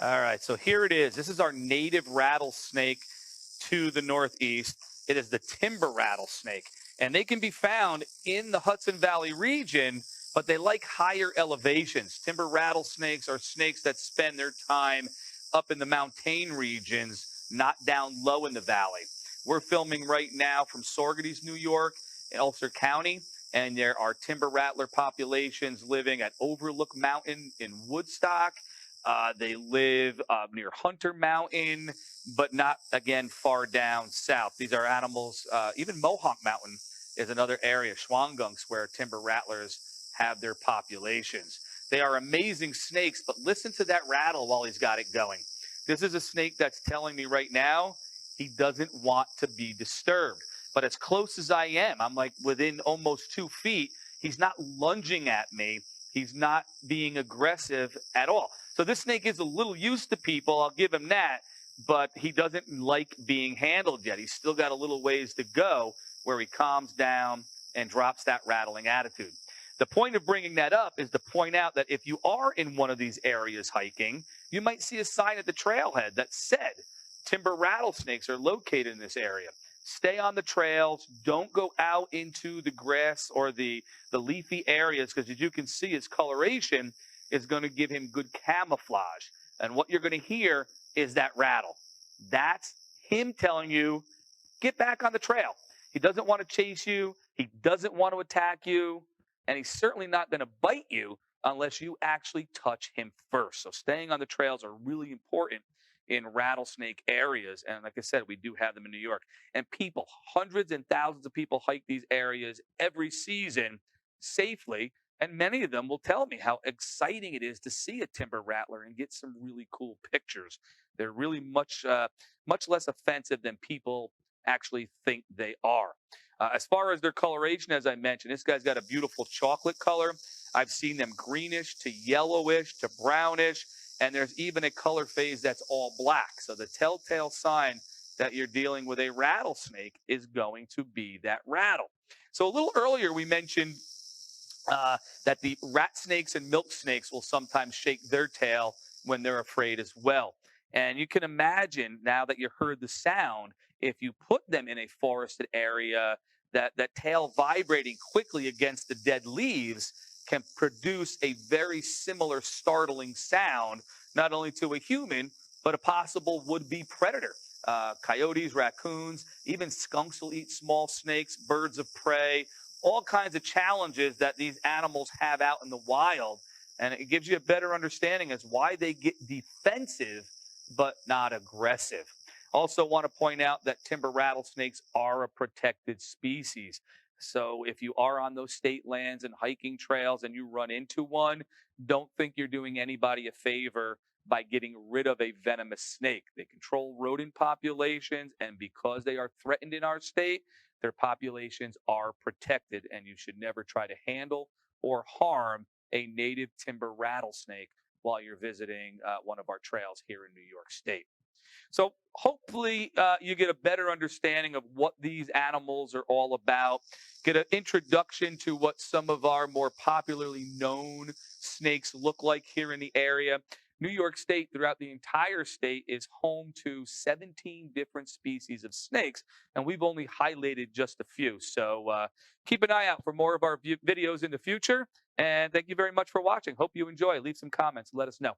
All right, so here it is. This is our native rattlesnake to the northeast. It is the timber rattlesnake, and they can be found in the Hudson Valley region, but they like higher elevations. Timber rattlesnakes are snakes that spend their time up in the mountain regions, not down low in the valley. We're filming right now from Saugerties, New York, in Ulster County, and there are timber rattler populations living at Overlook Mountain in Woodstock. They live near Hunter Mountain, but not, again, far down south. These are animals, even Mohawk Mountain is another area, Schwangunks, where timber rattlers have their populations. They are amazing snakes, but listen to that rattle while he's got it going. This is a snake that's telling me right now he doesn't want to be disturbed. But as close as I am, I'm like within almost 2 feet, he's not lunging at me. He's not being aggressive at all. So this snake is a little used to people, I'll give him that, but he doesn't like being handled yet. He's still got a little ways to go where he calms down and drops that rattling attitude. The point of bringing that up is to point out that if you are in one of these areas hiking, you might see a sign at the trailhead that said timber rattlesnakes are located in this area. Stay on the trails. Don't go out into the grass or the leafy areas, because as you can see, his coloration is going to give him good camouflage. And what you're going to hear is that rattle. That's him telling you, get back on the trail. He doesn't want to chase you. He doesn't want to attack you. And he's certainly not going to bite you unless you actually touch him first. So staying on the trails are really important in rattlesnake areas. And like I said, we do have them in New York. And people, hundreds and thousands of people hike these areas every season safely. And many of them will tell me how exciting it is to see a timber rattler and get some really cool pictures. They're really much less offensive than people actually think they are. As far as their coloration, as I mentioned, this guy's got a beautiful chocolate color. I've seen them greenish to yellowish to brownish, and there's even a color phase that's all black. So the telltale sign that you're dealing with a rattlesnake is going to be that rattle. So a little earlier we mentioned that the rat snakes and milk snakes will sometimes shake their tail when they're afraid as well. And you can imagine, now that you heard the sound, if you put them in a forested area, that tail vibrating quickly against the dead leaves can produce a very similar startling sound, not only to a human, but a possible would-be predator. Coyotes, raccoons, even skunks will eat small snakes, birds of prey, all kinds of challenges that these animals have out in the wild. And it gives you a better understanding as why they get defensive but not aggressive. Also want to point out that timber rattlesnakes are a protected species. So if you are on those state lands and hiking trails and you run into one, don't think you're doing anybody a favor by getting rid of a venomous snake. They control rodent populations, and because they are threatened in our state, their populations are protected, and you should never try to handle or harm a native timber rattlesnake while you're visiting one of our trails here in New York State. So hopefully you get a better understanding of what these animals are all about, get an introduction to what some of our more popularly known snakes look like here in the area. New York State, throughout the entire state, is home to 17 different species of snakes, and we've only highlighted just a few. So keep an eye out for more of our videos in the future, and thank you very much for watching. Hope you enjoy. Leave some comments. Let us know.